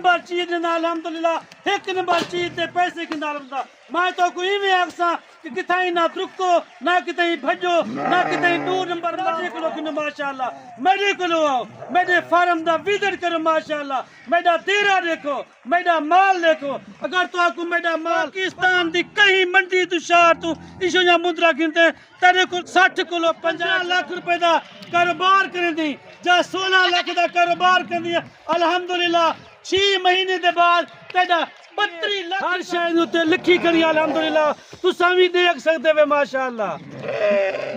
Number चीज अल्हम्दुलिल्लाह एक नंबर चीज ते पैसे किंदा मैं तो कोई भी आखसा कि किथाई ना रुको ना कितई भजो ना कितई दूर नंबर मजे को किन माशाअल्लाह मेरे को मेरे फार्म दा विजिट करो माशाअल्लाह मेरा तेरा देखो मेरा माल देखो अगर तो आपको मेरा माल पाकिस्तान दी कहीं मंडी तू शहर तू इशो या मुद्रा गिनते तेरे को 60 किलो 50 लाख रुपए दा कारोबार करें दी जा 16 लाख दा कारोबार कर दिया अल्हम्दुलिल्लाह 6 महीने दे बाद तेरा 32 लाख हर शहर उत्ते लिखी करी अल्हम्दुलिल्लाह तुसा भी देख सकते वे माशाअल्लाह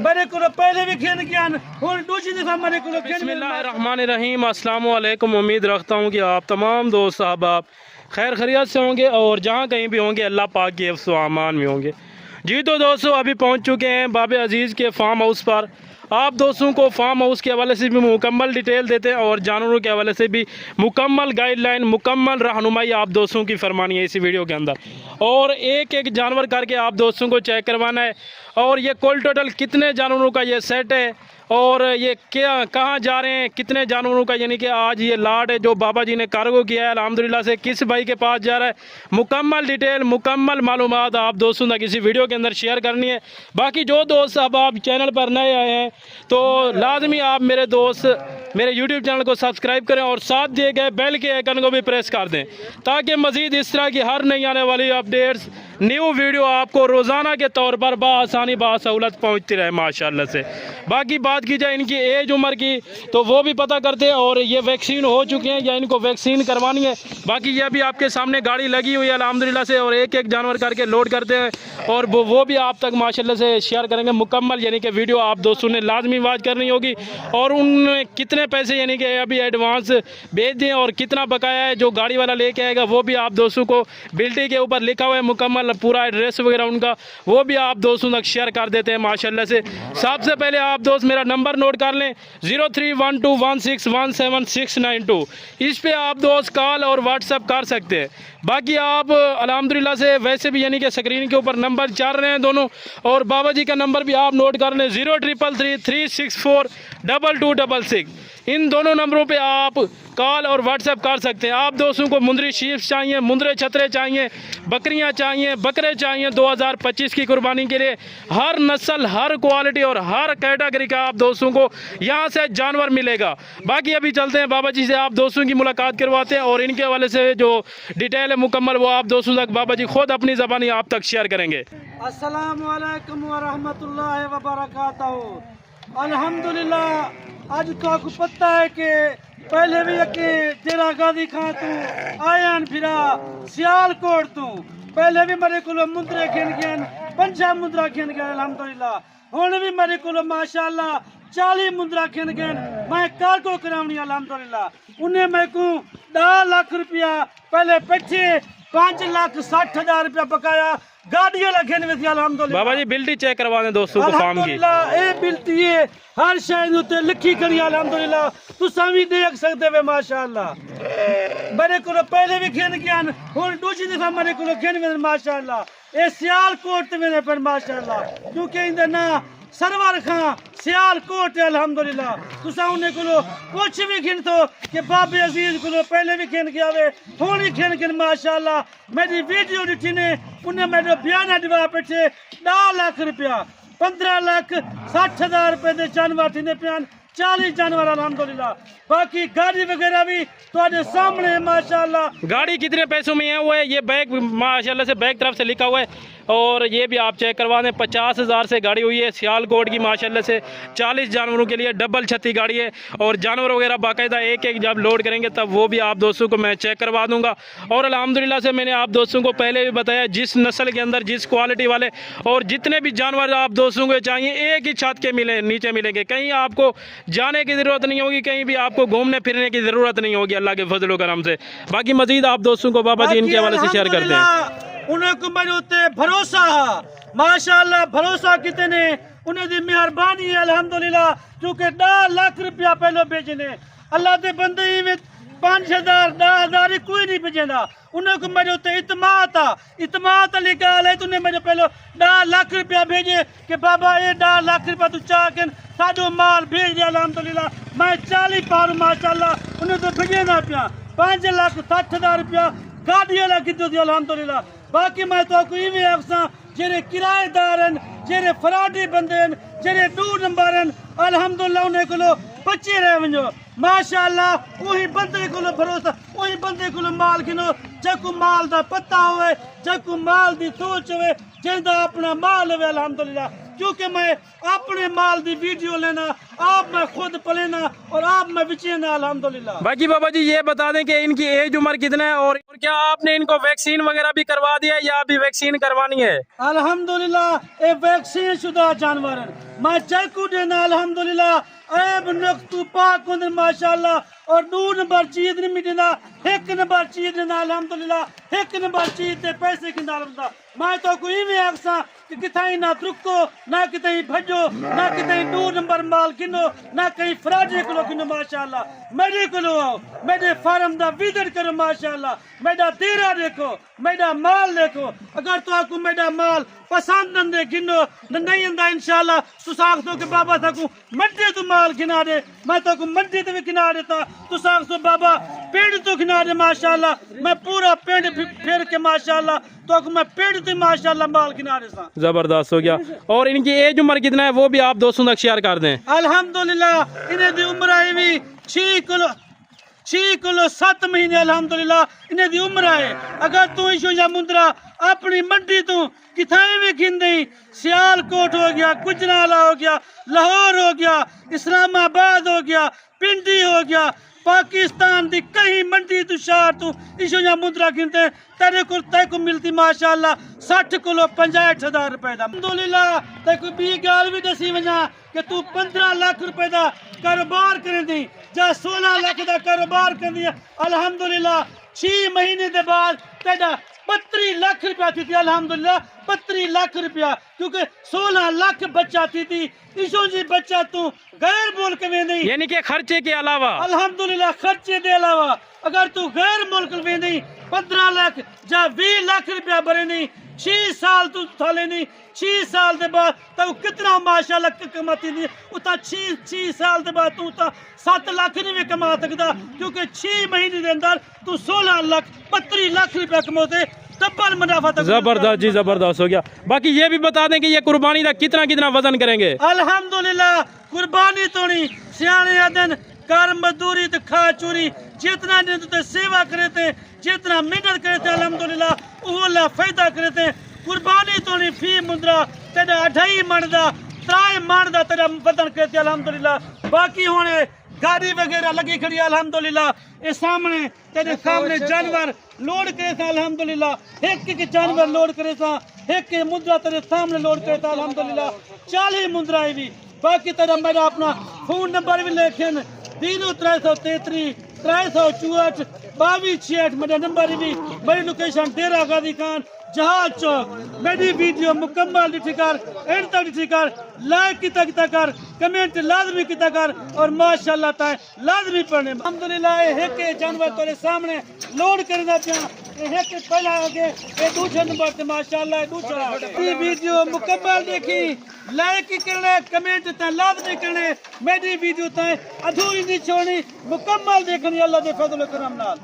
मेरे को पहले भी खेल ज्ञान और दूसरी दफा मेरे को बिस्मिल्लाहिर्रहमानिर्रहीम अस्सलामु अलैकुम। उम्मीद रखता हूँ कि आप तमाम दोस्त अहबाब खैर खैरियत से होंगे और जहाँ कहीं भी होंगे अल्लाह पाक के हिफ्ज़ व अमान में होंगे। जी तो दोस्तों अभी पहुँच चुके हैं बाबे अजीज़ के फार्म हाउस पर। आप दोस्तों को फार्म हाउस के हवाले से भी मुकम्मल डिटेल देते हैं और जानवरों के हवाले से भी मुकम्मल गाइडलाइन मुकम्मल रहनुमाई आप दोस्तों की फरमानी है इसी वीडियो के अंदर। और एक एक जानवर करके आप दोस्तों को चेक करवाना है और ये कुल टोटल कितने जानवरों का ये सेट है और ये क्या कहाँ जा रहे हैं कितने जानवरों का यानी कि आज ये लाट है जो बाबा जी ने कार्गो किया है अल्हम्दुलिल्लाह से किस भाई के पास जा रहा है मुकम्मल डिटेल मुकम्मल मालूमात आप दोस्तों तक इसी वीडियो के अंदर शेयर करनी है। बाकी जो दोस्त अब आप चैनल पर नए आए हैं तो लाजमी आप मेरे दोस्त मेरे यूट्यूब चैनल को सब्सक्राइब करें और साथ दिए गए बेल के आइकन को भी प्रेस कर दें ताकि मज़ीद इस तरह की हर नई आने वाली अपडेट्स न्यू वीडियो आपको रोज़ाना के तौर पर बासानी बासहूलत पहुँचती रहे माशाल्लाह से। बाकी बात की जाए इनकी एज उम्र की तो वो भी पता करते हैं और ये वैक्सीन हो चुके हैं या इनको वैक्सीन करवानी है। बाकी ये भी आपके सामने गाड़ी लगी हुई है अल्हम्दुलिल्लाह से और एक एक जानवर करके लोड करते हैं और वो भी आप तक माशाल्लाह से शेयर करेंगे मुकम्मल यानी कि वीडियो आप दोस्तों ने लाजमी वाच करनी होगी। और उनमें कितने पैसे यानी कि अभी एडवांस भेज दें और कितना बकाया है जो गाड़ी वाला लेके आएगा वो भी आप दोस्तों को बिल्टी के ऊपर लिखा हुआ है मुकम्मल पूरा एड्रेस वगैरह उनका वो भी आप दोस्तों तक शेयर कर देते हैं माशाल्लाह से। सबसे पहले आप दोस्त मेरा नंबर नोट कर लें 031216179692 इस पे आप दोस्त कॉल और व्हाट्सएप कर सकते हैं। बाकी आप अल्हम्दुलिल्लाह से वैसे भी यानी कि स्क्रीन के ऊपर नंबर चल रहे हैं दोनों और बाबा जी का नंबर भी आप नोट कर लें 0333364266 इन दोनों नंबरों पे आप कॉल और व्हाट्सएप कर सकते हैं। आप दोस्तों को मुंदरी शीप्स चाहिए मुंदरे छतरे चाहिए बकरियां चाहिए बकरे चाहिए 2025 की कुर्बानी के लिए हर नस्ल हर क्वालिटी और हर कैटेगरी का आप दोस्तों को यहां से जानवर मिलेगा। बाकी अभी चलते हैं बाबा जी से आप दोस्तों की मुलाकात करवाते हैं और इनके हवाले से जो डिटेल है मुकम्मल वो आप दोस्तों तक बाबा जी खुद अपनी ज़बानी आप तक शेयर करेंगे। अस्सलाम वालेकुम व रहमतुल्लाहि व बरकातहू। अल्हम्दुलिल्लाह आज तो आपको पता है कि पहले भी तेरा गादी खां तू आयान फिरा सियालकोट तू पहले भी मेरे को मुंदरे खेन गए पंजा मुंदरा खेन गए अल्हम्दुलिल्लाह हुण भी मेरे को माशाअल्लाह 40 मुंदरा खेन गए मैं कार्गो करावनी अल्हम्दुलिल्लाह उन्हें मैं को 10 लाख रुपया पहले पीछे 5,60,000 रुपया बकाया गाड़ियां लगे अल्हम्दुलिल्लाह। बाबा जी बिल्टी चेक करवा दें दोस्तों को फार्म की ए बिल्टी है हर शहर उत्ते लिखी करी अल्हम्दुलिल्लाह तुसा भी देख सकते वे माशाअल्लाह मेरे को पहले भी खेन ज्ञान और दूसरी दफा मेरे को खेन माशाअल्लाह ए सियालकोट में पर माशाअल्लाह क्योंकि इंदे ना सरवर खां सियालकोट अल्हम्दुलिल्लाह तुसा उन्हें को कुछ भी गिन तो कि बाबे अजीज को पहले भी खेन के आवे थोड़ी खेन के माशाअल्लाह मेरी वीडियो दिखी ने उन्हें मेरे बयान दिवा पे 10 लाख रुपया 15,60,000 रुपए के जानवर थे प्यान 40 जानवर अल्हम्दुलिल्लाह। बाकी गाड़ी वगैरह भी तो सामने है माशाअल्लाह। गाड़ी कितने पैसों में है वो है ये बैग माशाअल्लाह से बैग तरफ से लिखा हुआ है और ये भी आप चेक करवा दें 50,000 से गाड़ी हुई है सियालकोट की माशाअल्लाह से 40 जानवरों के लिए डबल छत्ती गाड़ी है और जानवर वगैरह बाकायदा एक एक जब लोड करेंगे तब वो भी आप दोस्तों को मैं चेक करवा दूंगा। और अल्हम्दुलिल्लाह से मैंने आप दोस्तों को पहले भी बताया जिस नस्ल के अंदर जिस क्वालिटी वाले और जितने भी जानवर आप दोस्तों को चाहिए एक ही छत के नीचे मिलेंगे कहीं आपको जाने की ज़रूरत नहीं होगी कहीं भी आपको घूमने फिरने की ज़रूरत नहीं होगी अल्लाह के फजल व करम से। बाकी मजीद आप दोस्तों को बाबा जी इनके हवाले से शेयर करते हैं उन्हें को मेरे उत्ते भरोसा माशाअल्लाह भरोसा कितने उन्हें दी मेहरबानी है अल्हम्दुलिल्लाह क्योंकि 10 लाख रुपया पहले भेजने अल्लाह के बंदे में 5,000 10,000 कोई नहीं भेजेगा उन्हें को मेरे उत्ते इतमात अली गाल है तूने मेरे पहले 10 लाख रुपया भेजे कि बाबा ये 10 लाख रुपया तू चाह के साडो माल भेज दिया अल्हम्दुलिल्लाह मैं 40 पार माशाअल्लाह उन्हें तो भेजे ना पिया 5,60,000 रुपया गाड़ी वाला कीतो सी अल्हम्दुलिल्लाह। बाकी मैं तो कोई भी अफसा जेरे किराएदार हैं, जेरे फराडी बंदे हैं, जेरे 2 नंबर हैं, अल्हम्दुलिल्लाह उन्हें को बच्चे रह वञो माशाअल्लाह। वही बंदे को भरोसा, वही बंदे को माल गिनो जको माल दा पता होवे, जको माल दी सोच होवे, जिंदा अपना माल होवे अल्हम्दुलिल्लाह। क्योंकि मैं अपने माल दी वीडियो लेना, आप मैं खुद पलेना और आप मैं बेचना अल्हम्दुलिल्लाह। बाकी बाबा जी ये बता दें कि इनकी एज उम्र कितना है और क्या आपने इनको वैक्सीन वगैरह भी करवा दिया है या अभी वैक्सीन करवानी है? अल्हम्दुलिल्लाह ये वैक्सीन शुदा जानवर हैं। मैं चेकू देना अल्हम्दुलिल्लाह ऐब नक्तू पाक होंदे माशाअल्लाह। और 2 नंबर चीज नहीं मिलना, 1 नंबर चीज देना अल्हम्दुलिल्लाह। 1 नंबर चीज ते पैसे की नालदा मैं तो कोई भी अक्सा कि किथाई ना रुको ना कितई भजो ना कितई 2 नंबर माल गिनो ना कहीं फराजे को गिनो माशाअल्लाह। मेरे को आओ, मेरे फार्म दा विजिट करो माशाअल्लाह। मेरा तेरा देखो, मेरा माल देखो। अगर तो आपको मेरा माल पसंद नंदे गिनो नहीं अंदा इंशाल्लाह तू साख दो के बाबा था को मंडी तो माल गिना दे, मैं तो को मंडी तो भी गिना देता। तू साख दो बाबा पेड़ तो गिना दे माशाअल्लाह। मैं पूरा पेड़ फेर के माशाअल्लाह तो को मैं पेड़ तो माशाअल्लाह माल गिना दे सा। जबरदस्त हो गया। और इनकी एज उम्र कितना है वो भी आप दोस्तों तक शेयर कर दें। अल्हम्दुलिल्लाह इन्हें दी उम्र आई भी 6 किलो 7 महीने अल्हम्दुलिल्लाह इन्हें दी उम्र है। अगर तू इशो या मुंदरा अपनी मंडी तू किथाई भी गिनदी, सियालकोट हो गया, गुजराला हो गया, लाहौर हो गया, इस्लामाबाद हो गया, पिंडी हो गया, पाकिस्तान दी कहीं मंडी तू शहर तू इशो या मुंदरा गिनते तेरे को मिलती माशाअल्लाह 60 किलो 65,000 रुपए दा। अल्हम्दुलिल्लाह ते कोई बी गाल भी दसी वजा कि तू 15 लाख रुपए दा कारोबार करेंदी जा 16 लाख दा कारोबार करदी अल्हम्दुलिल्लाह 6 महीने दे बाद तेरा 32 लाख रुपया थी अल्हम्दुलिल्लाह। 32 लाख रुपया क्योंकि 16 लाख बच्चा थी इसो जी बच्चा तू गैर मुल्क में नहीं यानी कि खर्चे के अलावा अल्हम्दुलिल्लाह खर्चे के अलावा अगर तू गैर मुल्क में नहीं 15 लाख या 20 लाख रुपया भरे नहीं 6 साल तू थाले नहीं 6 साल के बाद तो कितना माशाअल्लाह कमाती नहीं उतना 6 साल के बाद तू 7 लाख नहीं भी कमा सकता क्योंकि 6 महीने के अंदर तू 16 लाख 32 लाख रुपया कमाते डबल मुनाफा। जबरदस्त जी जबरदस्त हो गया। बाकी ये भी बता दें कि ये कुर्बानी का कितना कितना वजन करेंगे? अल्हम्दुलिल्लाह कुर्बानी तो नहीं सियाने आदन कर मजदूरी तो खा चोरी जितना दिन तो सेवा करे थे जितना मेहनत करे थे अल्हम्दुलिल्लाह वो अल्लाह फायदा करे थे। कुर्बानी तो नहीं फी मुद्रा तेरा 2.5 मन दा 3 मन दा तेरा वजन करे थे अल्हम्दुलिल्लाह। बाकी होने गाड़ी वगैरह लगी खड़ी अल्हम्दुलिल्लाह ये सामने तेरे सामने जानवर लोड करे था अल्हम्दुलिल्लाह। एक जानवर लोड करे था एक मुद्रा तेरे सामने लोड करे था अल्हम्दुलिल्लाह 40 मुद्रा भी। बाकी तेरा मेरा अपना फोन नंबर भी लिखे 0333 364 2268 मेरा नंबर भी। मेरी लोकेशन डेरा गाजी खान जहाज चौक। मेरी वीडियो मुकम्मल ॾिठी कर एंड तक ॾिठी कर लाइक किता कर कमेंट लाजमी किता कर और माशाअल्लाह ताए लाजमी पढ़ने। अल्हम्दुलिल्लाह एक जानवर तेरे सामने लोड करना पिया एक पहला आगे ये दूसरे नंबर पे माशाअल्लाह दूसरा ये वीडियो मुकम्मल देखी लाइक करने कमेंट ता लाजमी करने। मेरी वीडियो ताए अधूरी नहीं छोड़नी मुकम्मल देखनी अल्लाह दे फजल करम नाल।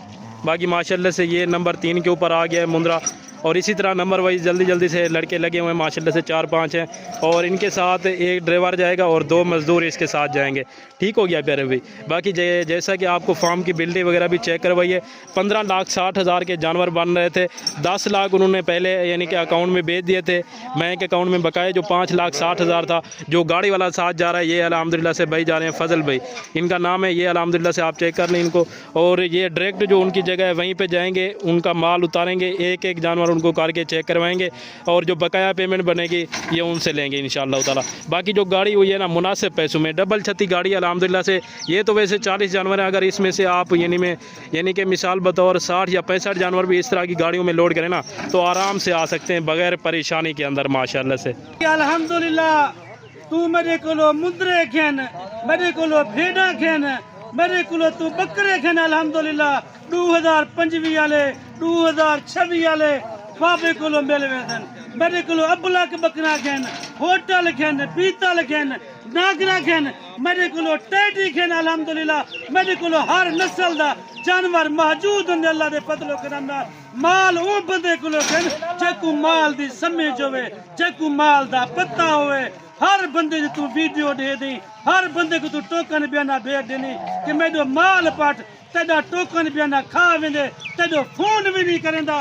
बाकी माशाल्लाह से ये नंबर 3 के ऊपर आ गया है मुंद्रा और इसी तरह नंबर वाइज जल्दी जल्दी से लड़के लगे हुए हैं माशाल्लाह से 4-5 हैं और इनके साथ एक ड्राइवर जाएगा और 2 मज़दूर इसके साथ जाएंगे। ठीक हो गया प्यारे भाई। बाकी जैसा कि आपको फार्म की बिल्डिंग वगैरह भी चेक करवाई है 15,60,000 के जानवर बन रहे थे 10 लाख उन्होंने पहले यानी कि अकाउंट में भेज दिए थे बैंक अकाउंट में बकाए जो 5,60,000 था। जो गाड़ी वाला साथ जा रहा है ये अल्हम्दुलिल्लाह से भाई जा रहे हैं फजल भाई इनका नाम है ये अल्हम्दुलिल्लाह से आप चेक कर लें इनको। और ये डायरेक्ट जो उनकी जगह है वहीं पर जाएँगे उनका माल उतारेंगे एक एक जानवर उनको करके चेक करवाएंगे और जो बकाया पेमेंट बनेगी ये उनसे लेंगे इंशाअल्लाह ताला। बाकी जो गाड़ी हुई है ना मुनासिब पैसों में डबल छती गाड़ी अल्हम्दुलिल्लाह से। ये तो वैसे 40 जानवर हैं अगर इसमें से आप यानी कि मिसाल बतौर 60 या 65 जानवर भी इस तरह की गाड़ियों में लोड करें ना तो आराम से आ सकते हैं बगैर परेशानी के अंदर माशाअल्लाह से। अल्हम्दुलिल्लाह तू मेरे को मुद्रे खेन मेरे को भेड़ा खेन मेरे को तू बकरे खेन अल्हम्दुलिल्लाह 2025 वाले 2026 वाले बाबे को मिल वेदन मेरे को अबलक बकरा खेन, होटल खेन, पीतल खेन, नागरा खेन, मेरे को टेडी खेन अल्हम्दुलिल्लाह। मेरे को हर नस्ल दा जानवर मौजूद होंगे अल्लाह दे फजलो करम नाल। माल वो बंदे को खेन जेकू माल दी समझ होवे, जेकू माल दा पता होवे। हर बंदे जो तू वीडियो दे दी, हर बंदे को तू टोकन बयाना भेज देनी कि मेरे माल पट तेरा टोकन बयाना खा वेंदे, तेरा फोन भी नहीं करेंदा।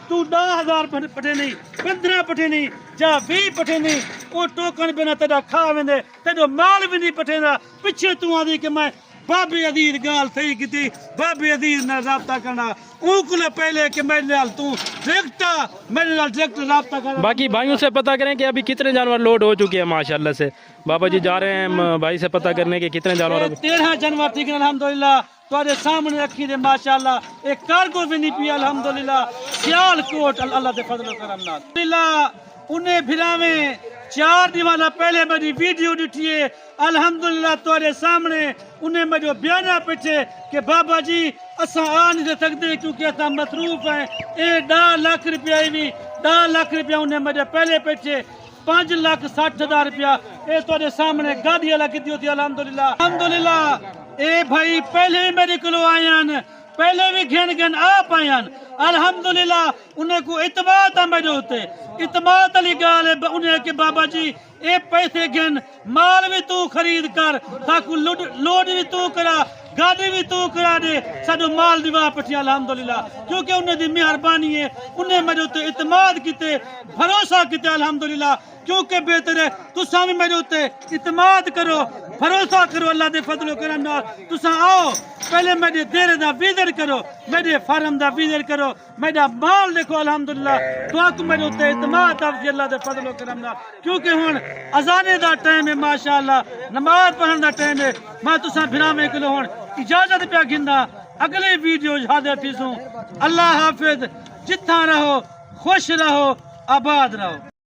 तू 10,000 पटे नहीं, 15 पटे नहीं, जा 20 पटे नहीं, वो टोकन बयाना तेरा खा वेंदे, तेरा माल भी नहीं पटेंदा। पिछे तू आदि कि मैं बाबे अदीर गाल सही की, बाबे अदीर नाल राबता करना उनको पहले कि मेरे नाल तू मेरे नाल डायरेक्ट राबता करना। बाकी भाइयों से पता करें कि अभी कितने जानवर लोड हो चुके हैं माशाल्लाह से। बाबा जी जा रहे हैं भाई से पता करने के कितने जानवर। 13 जानवर ठीक है अल्हम्दुलिल्लाह, तुम्हारे सामने रखी दे माशाल्लाह। एक कार्गो भी नहीं पिया अल्हम्दुलिल्लाह। सियालकोट अल्लाह दे फजल करम नाल अल्हम्दुलिल्लाह। उन्हें भिरावे 4 दीवाना पहले मेरी वीडियो दिखी है अल्हम्दुलिल्लाह तुम्हारे सामने। उन्हें मेरे बयाना पिछे कि बाबा जी असा आ नहीं सकते क्योंकि असा मसरूफ हैं। ये 10 लाख रुपया भी 10 लाख रुपया उन्हें मेरे पहले पिछे 5,60,000 रुपया ये तुम्हारे सामने गाड़ी वाला की थी अल्हम्दुलिल्लाह। अल्हम्दुलिल्लाह ए भाई पहले भी मेरे को आयान, पहले भी घेन घेन आप आयान अल्हम्दुलिल्लाह। उन्हें को इतमाद है मेरे होते, इतमाद वाली गाल है उन्हें कि बाबा जी ये पैसे घेन, माल भी तू खरीद कर, ताकू लोड भी तू करा, गाड़ी भी तू करा दे, साडो माल दिवा पठी अल्हम्दुलिल्लाह। क्योंकि उन्हें दी मेहरबानी है, उन्हें मेरे उत्ते इतमाद किते, भरोसा किते अल्हम्दुलिल्लाह। क्योंकि बेहतर है तुसा भी मेरे उत्ते इतमाद करो, भरोसा करो अल्लाह दे फजलो करम नाल। तुसा आओ पहले मेरे डेरे दा विजिट करो, मेरे फार्म दा विजिट करो, मेरा माल देखो अल्हम्दुलिल्लाह। तुहाकू मेरे उत्ते इतमाद आ अल्लाह दे फजलो करम नाल। क्योंकि हुन अजाने दा टाइम है माशाअल्लाह, नमाज पढ़न दा टाइम है। मैं तुसा भिरावे को हुन इजाजत पे गिंदा, अगले वीडियो हाजिर थीसूं। अल्लाह हाफिज, जिथा रहो खुश रहो आबाद रहो।